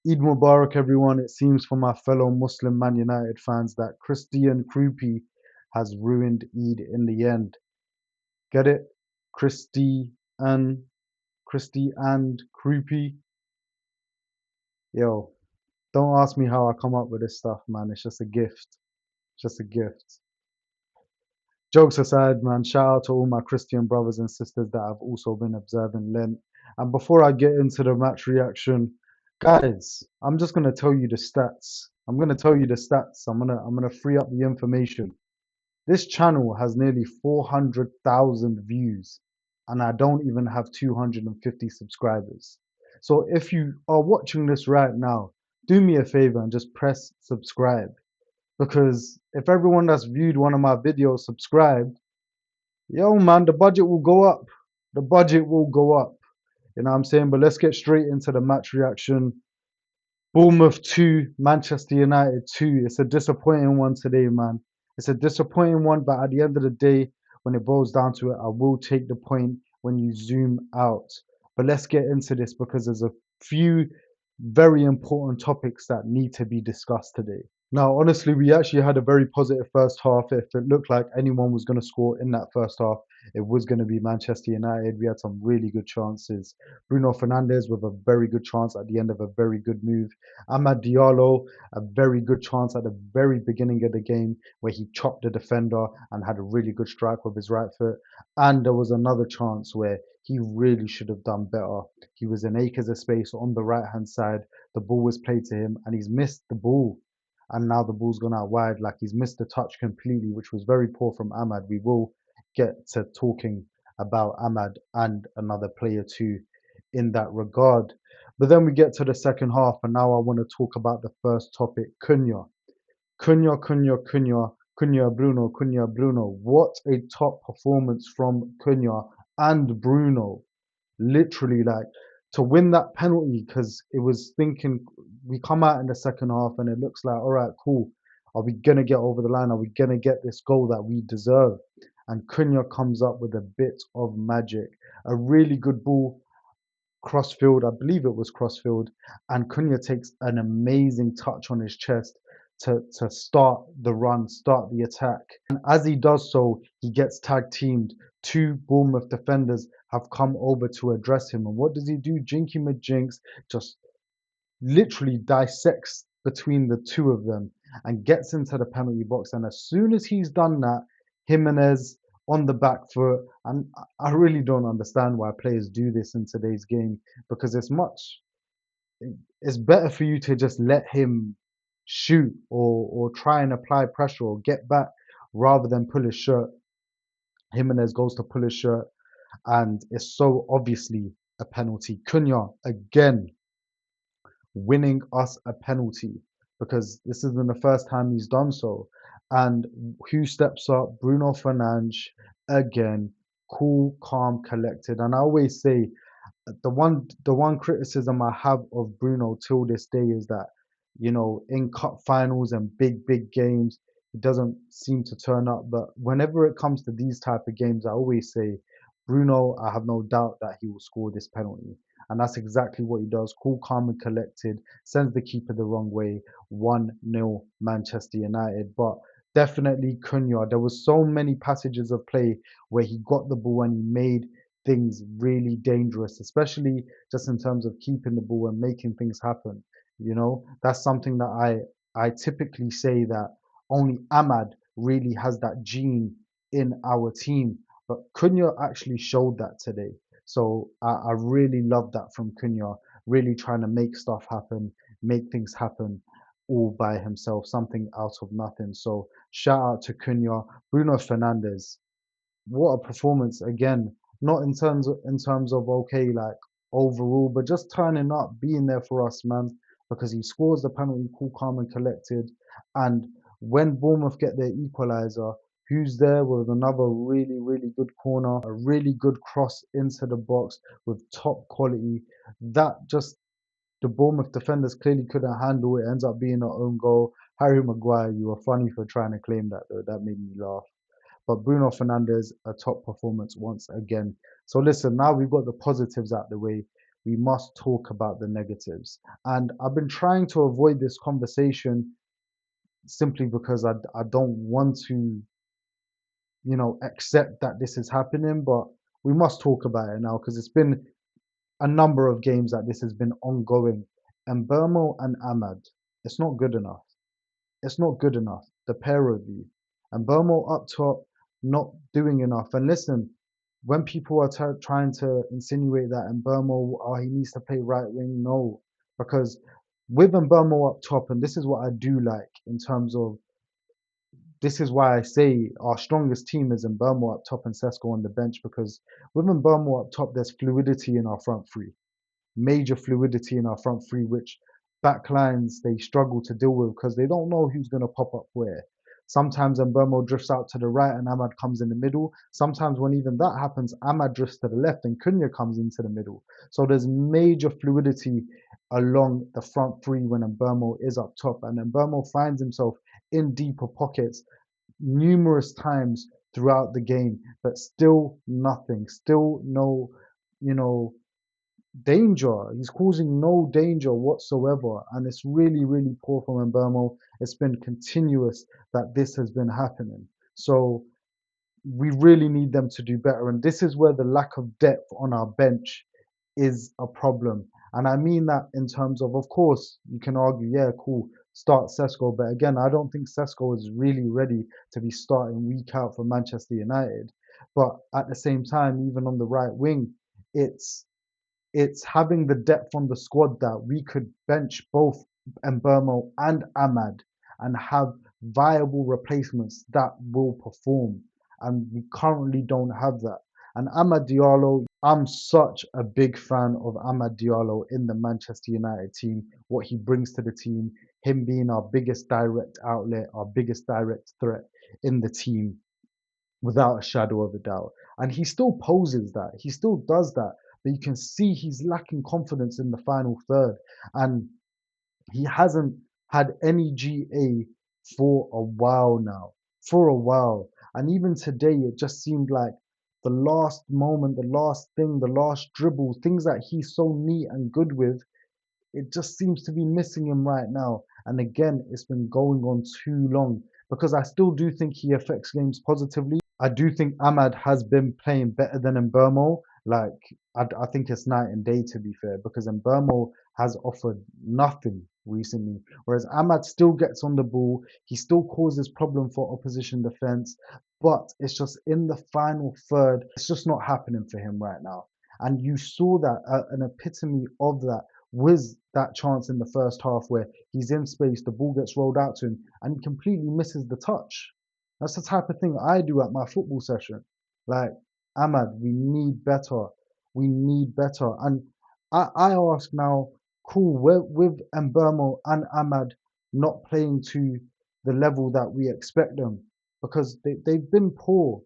Eid Mubarak, everyone. It seems for my fellow Muslim Man United fans that Christian Krupi has ruined Eid in the end. Get it? And Christy and Krupi. Yo, don't ask me how I come up with this stuff, man. It's just a gift. Just a gift. Jokes aside, man, shout out to all my Christian brothers and sisters that have also been observing Lent. And before I get into the match reaction, guys, I'm just gonna tell you the stats. I'm gonna tell you the stats. I'm gonna free up the information. This channel has nearly 400,000 views, and I don't even have 250 subscribers. So if you are watching this right now, do me a favor and just press subscribe. Because if everyone that's viewed one of my videos subscribed, yo man, the budget will go up. The budget will go up. You know what I'm saying? But let's get straight into the match reaction. Bournemouth 2, Manchester United 2. It's a disappointing one today, man. It's a disappointing one, but at the end of the day, when it boils down to it, I will take the point when you zoom out. But let's get into this because there's a few very important topics that need to be discussed today. Now, honestly, we actually had a very positive first half. If it looked like anyone was going to score in that first half, it was going to be Manchester United. We had some really good chances. Bruno Fernandes with a very good chance at the end of a very good move. Amad Diallo, a very good chance at the very beginning of the game where he chopped the defender and had a really good strike with his right foot. And there was another chance where he really should have done better. He was in acres of space on the right hand side. The ball was played to him and he's missed the ball, and now the ball's gone out wide. Like he's missed the touch completely, which was very poor from Ahmad. We will get to talking about Ahmad and another player too in that regard. But then we get to the second half, and now I want to talk about the first topic, Cunha. Cunha, Bruno. What a top performance from Cunha and Bruno, literally, like, to win that penalty, because it was thinking we come out in the second half and it looks like, all right, cool, are we gonna get over the line, are we gonna get this goal that we deserve? And Cunha comes up with a bit of magic, a really good ball, crossfield, I believe it was crossfield, and Cunha takes an amazing touch on his chest to start the run, start the attack. And as he does so, he gets tag teamed. Two Bournemouth defenders have come over to address him. And what does he do? Jinky McJinks just literally dissects between the two of them and gets into the penalty box. And as soon as he's done that, Jimenez on the back foot. And I really don't understand why players do this in today's game, because it's better for you to just let him shoot or try and apply pressure or get back rather than pull his shirt. Jimenez goes to pull his shirt, and it's so obviously a penalty. Cunha again winning us a penalty, because this isn't the first time he's done so. And who steps up? Bruno Fernandes again, cool, calm, collected. And I always say the one criticism I have of Bruno till this day is that, in cup finals and big games, he doesn't seem to turn up. But whenever it comes to these type of games, I always say, Bruno, I have no doubt that he will score this penalty. And that's exactly what he does. Cool, calm, and collected. Sends the keeper the wrong way. 1-0 Manchester United. But definitely Cunha. There was so many passages of play where he got the ball and he made things really dangerous, especially just in terms of keeping the ball and making things happen. That's something that I typically say that only Ahmad really has that gene in our team. But Cunha actually showed that today. So I really love that from Cunha, really trying to make stuff happen, make things happen all by himself, something out of nothing. So shout out to Cunha. Bruno Fernandes, what a performance again. Not in terms of okay, like overall, but just turning up, being there for us, man. Because he scores the penalty, cool, calm, and collected. And when Bournemouth get their equaliser, who's there with another really good corner, a really good cross into the box with top quality. That just the Bournemouth defenders clearly couldn't handle it. Ends up being an own goal. Harry Maguire, you were funny for trying to claim that though. That made me laugh. But Bruno Fernandes, a top performance once again. So listen, now we've got the positives out the way. we must talk about the negatives. And I've been trying to avoid this conversation simply because I don't want to, accept that this is happening, but we must talk about it now because it's been a number of games that this has been ongoing. And Burmo and Ahmad, it's not good enough. It's not good enough. The pair of you. And Burmo up top, not doing enough. And listen, when people are trying to insinuate that Burmo, oh, he needs to play right wing, no. Because with Burmo up top, and this is what I do like in terms of, this is why I say our strongest team is Burmo up top and Sesko on the bench, because with Burmo up top, there's fluidity in our front three, major fluidity in our front three, which backlines they struggle to deal with because they don't know who's going to pop up where. Sometimes Mbermo drifts out to the right and Ahmad comes in the middle. Sometimes when even that happens, Ahmad drifts to the left and Cunha comes into the middle. So there's major fluidity along the front three when Mbermo is up top. And Mbermo finds himself in deeper pockets numerous times throughout the game, but still nothing, still no, you know, danger. He's causing no danger whatsoever. And it's really, really poor from Mbermo. It's been continuous that this has been happening. So we really need them to do better. And this is where the lack of depth on our bench is a problem. And I mean that in terms of course, you can argue, yeah, cool, start Sesko. But again, I don't think Sesko is really ready to be starting week out for Manchester United. But at the same time, even on the right wing, it's it's having the depth on the squad that we could bench both Mbermo and Ahmad and have viable replacements that will perform. And we currently don't have that. And Amad Diallo, I'm such a big fan of Amad Diallo in the Manchester United team, what he brings to the team, him being our biggest direct outlet, our biggest direct threat in the team without a shadow of a doubt. And he still poses that. He still does that. But you can see he's lacking confidence in the final third. And he hasn't had any GA for a while now. For a while. And even today, it just seemed like the last moment, the last thing, the last dribble, things that he's so neat and good with, it just seems to be missing him right now. And again, it's been going on too long because I still do think he affects games positively. I do think Ahmad has been playing better than Mbermo. Like, I think it's night and day to be fair, because Mbermo has offered nothing recently. Whereas Ahmad still gets on the ball, he still causes problem for opposition defense, but it's just in the final third, it's just not happening for him right now. And you saw that an epitome of that was that chance in the first half where he's in space, the ball gets rolled out to him, and he completely misses the touch. That's the type of thing I do at my football session. Like, Ahmad, we need better. We need better. And I ask now, cool, with Mbermo and Ahmad not playing to the level that we expect them, because they've been poor.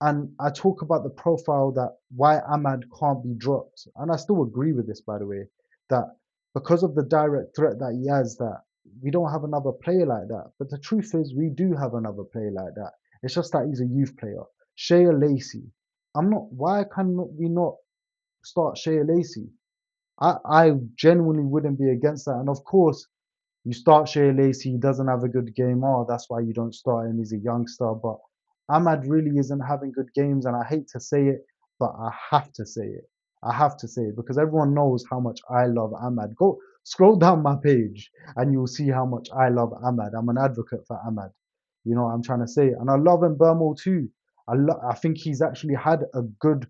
And I talk about the profile that why Ahmad can't be dropped. And I still agree with this, by the way, that because of the direct threat that he has, that we don't have another player like that. But the truth is, we do have another player like that. It's just that he's a youth player. Shea Lacey. Why can we not start Shea Lacey? I genuinely wouldn't be against that. And of course, you start Shea Lacey, he doesn't have a good game. Oh, that's why you don't start him. He's a youngster. But Ahmad really isn't having good games. And I hate to say it, but I have to say it. I have to say it because everyone knows how much I love Ahmad. Go scroll down my page and you'll see how much I love Ahmad. I'm an advocate for Ahmad. You know what I'm trying to say? And I love Mbermo too. I think he's actually had a good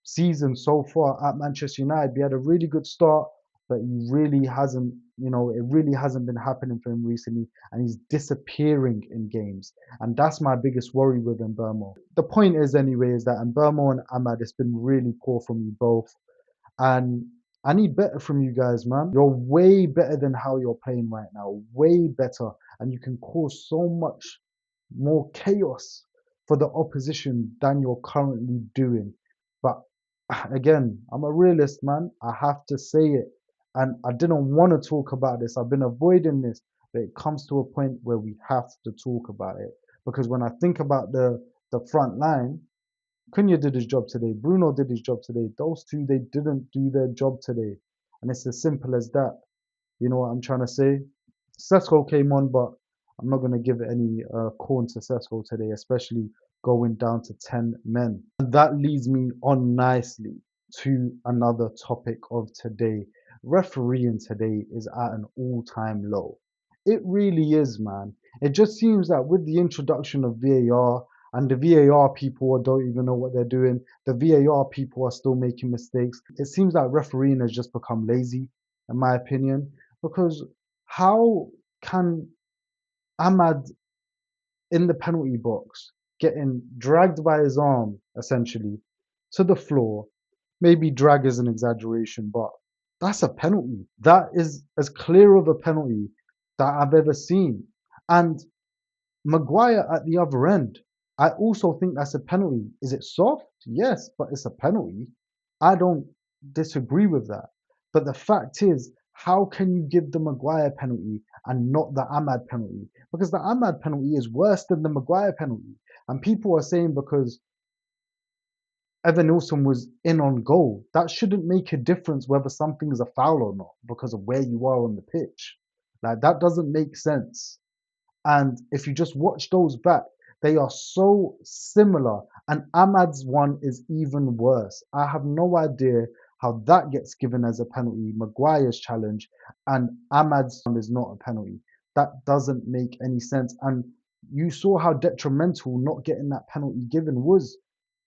season so far at Manchester United. He had a really good start, but he really hasn't, it really hasn't been happening for him recently, and he's disappearing in games. And that's my biggest worry with Mbermo. The point is, anyway, is that Mbermo and Ahmad, it's been really poor from you both. And I need better from you guys, man. You're way better than how you're playing right now. Way better. And you can cause so much more chaos for the opposition than you're currently doing. But again, I'm a realist, man. I have to say it. And I didn't want to talk about this. I've been avoiding this. But it comes to a point where we have to talk about it. Because when I think about the front line, Cunha did his job today. Bruno did his job today. Those two, they didn't do their job today. And it's as simple as that. You know what I'm trying to say? Sesko came on, but I'm not going to give any corn to Sesko today, especially going down to 10 men. And that leads me on nicely to another topic of today. Refereeing today is at an all-time low. It really is, man. It just seems that with the introduction of VAR, and the VAR people don't even know what they're doing, the VAR people are still making mistakes. It seems like refereeing has just become lazy, in my opinion, because how can Ahmad in the penalty box getting dragged by his arm essentially to the floor? Maybe drag is an exaggeration, but that's a penalty. That is as clear of a penalty that I've ever seen. And Maguire at the other end, I also think that's a penalty. Is it soft? Yes, but it's a penalty. I don't disagree with that. But the fact is, how can you give the Maguire penalty and not the Ahmad penalty? Because the Ahmad penalty is worse than the Maguire penalty. And people are saying because Evan Nilsson was in on goal, that shouldn't make a difference whether something is a foul or not because of where you are on the pitch. Like, that doesn't make sense. And if you just watch those back, they are so similar. And Ahmad's one is even worse. I have no idea how that gets given as a penalty. Maguire's challenge and Ahmad's one is not a penalty. That doesn't make any sense. And you saw how detrimental not getting that penalty given was.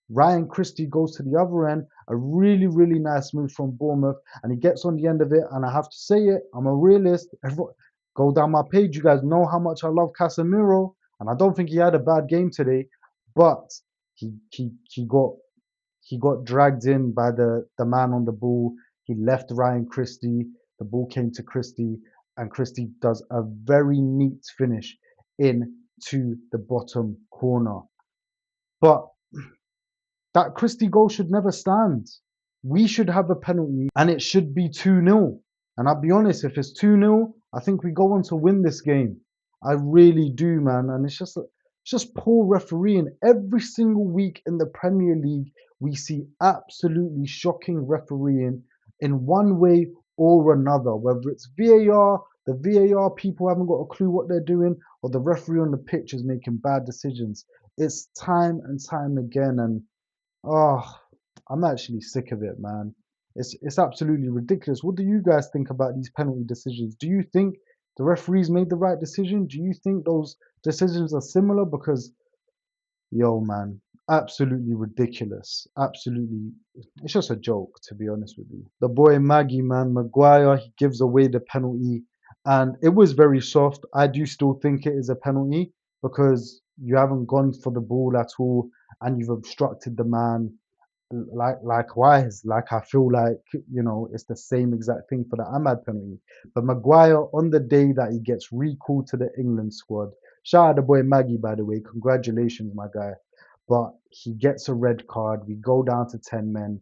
Ryan Christie goes to the other end, a really, really nice move from Bournemouth, and he gets on the end of it. And I have to say it, I'm a realist. Go down my page, you guys know how much I love Casemiro, and I don't think he had a bad game today, but he got dragged in by the man on the ball. He left Ryan Christie. The ball came to Christie, and Christie does a very neat finish into the bottom corner. But that Christie goal should never stand. We should have a penalty and it should be 2-0. And I'll be honest, if it's 2-0, I think we go on to win this game. I really do, man. And it's just poor refereeing. Every single week in the Premier League, we see absolutely shocking refereeing in one way or another, whether it's VAR, the VAR people haven't got a clue what they're doing, or the referee on the pitch is making bad decisions. It's time and time again. And oh, I'm actually sick of it, man. It's absolutely ridiculous. What do you guys think about these penalty decisions? Do you think the referees made the right decision? Do you think those decisions are similar? Because yo, man, absolutely ridiculous. Absolutely, it's just a joke, to be honest with you. The boy Maggie, man, Maguire, he gives away the penalty, and it was very soft. I do still think it is a penalty because you haven't gone for the ball at all, and you've obstructed the man. Likewise, like I feel like it's the same exact thing for the Ahmad penalty. But Maguire, on the day that he gets recalled to the England squad, shout out the boy Maggie, by the way, congratulations, my guy. But he gets a red card. We go down to 10 men.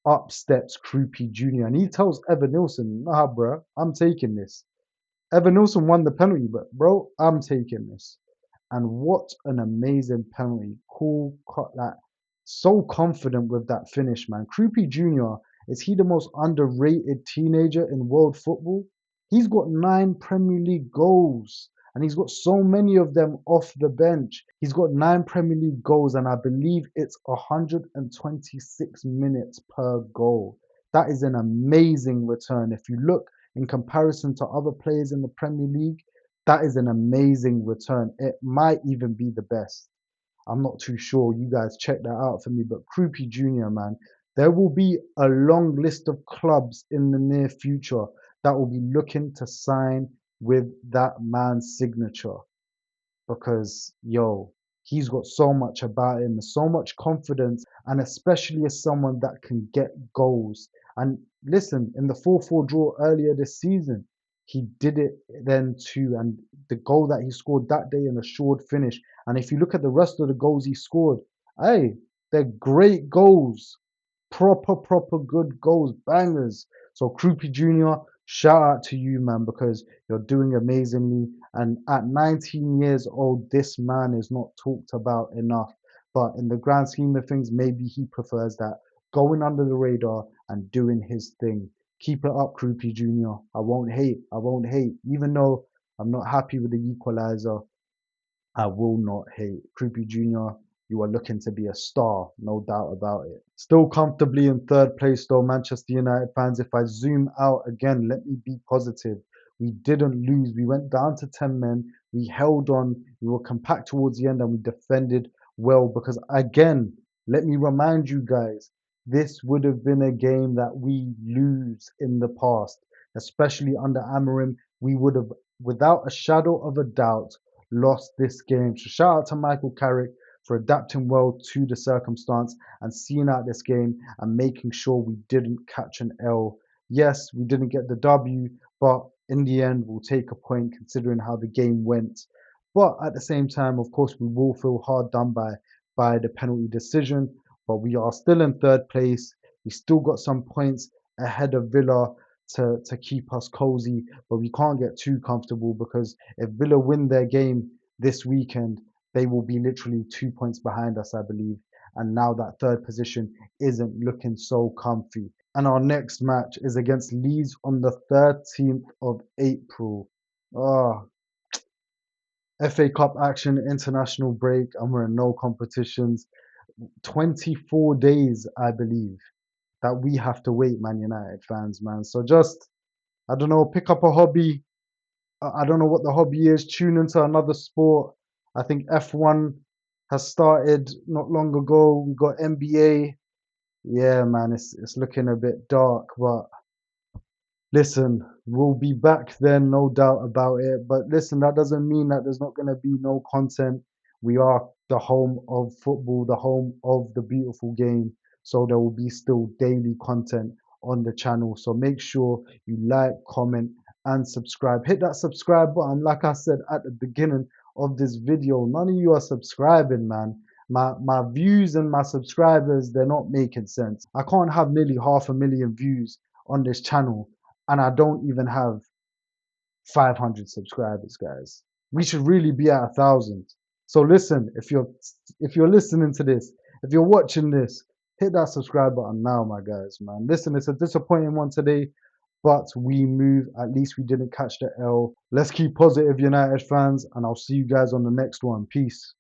Up steps Krupi Jr. and he tells Evan Nilsson, "Nah, bro, I'm taking this." Evan Nilsson won the penalty, but bro, I'm taking this. And what an amazing penalty. Cool, like so confident with that finish, man. Krupi Jr., is he the most underrated teenager in world football? He's got 9 Premier League goals and he's got so many of them off the bench. He's got 9 Premier League goals and I believe it's 126 minutes per goal. That is an amazing return. If you look in comparison to other players in the Premier League, that is an amazing return. It might even be the best. I'm not too sure. You guys check that out for me. But Krupi Jr., man, there will be a long list of clubs in the near future that will be looking to sign with that man's signature because, yo, he's got so much about him, so much confidence, and especially as someone that can get goals. And listen, in the 4-4 draw earlier this season, he did it then too. And the goal that he scored that day, an assured finish. And if you look at the rest of the goals he scored, hey, they're great goals. Proper good goals, bangers. So Krupi Jr., shout out to you, man, because you're doing amazingly. And at 19 years old, this man is not talked about enough. But in the grand scheme of things, maybe he prefers that going under the radar and doing his thing. Keep it up, Krupi Jr. I won't hate. I won't hate. Even though I'm not happy with the equalizer, I will not hate. Krupi Jr., you are looking to be a star, no doubt about it. Still comfortably in third place though, Manchester United fans. If I zoom out again, let me be positive. We didn't lose. We went down to 10 men. We held on. We were compact towards the end and we defended well because, again, let me remind you guys, this would have been a game that we lose in the past, especially under Amarim. We would have, without a shadow of a doubt, lost this game. So shout out to Michael Carrick for adapting well to the circumstance and seeing out this game and making sure we didn't catch an L. Yes, we didn't get the W, but in the end, we'll take a point considering how the game went. But at the same time, of course, we will feel hard done by the penalty decision. But we are still in third place. We still got some points ahead of Villa to keep us cozy, but we can't get too comfortable because if Villa win their game this weekend, they will be literally 2 points behind us, I believe. And now that third position isn't looking so comfy. And our next match is against Leeds on the 13th of April. Ah, FA Cup action, international break, and we're in no competitions. 24 days, I believe, that we have to wait, Man United fans, man. So just, I don't know, pick up a hobby. I don't know what the hobby is. Tune into another sport. I think F1 has started not long ago. We got NBA. Yeah, man, it's looking a bit dark, but listen, we'll be back then, no doubt about it. But listen, that doesn't mean that there's not going to be no content. We are the home of football, the home of the beautiful game. So there will be still daily content on the channel. So make sure you like, comment, and subscribe. Hit that subscribe button. Like I said at the beginning of this video, none of you are subscribing, man. My views and my subscribers, they're not making sense. I can't have nearly 500,000 views on this channel and I don't even have 500 subscribers, guys. We should really be at 1,000. So listen, if you're listening to this, if you're watching this, hit that subscribe button now, my guys, man. Listen, it's a disappointing one today, but we move. At least we didn't catch the L. Let's keep positive, United fans, and I'll see you guys on the next one. Peace.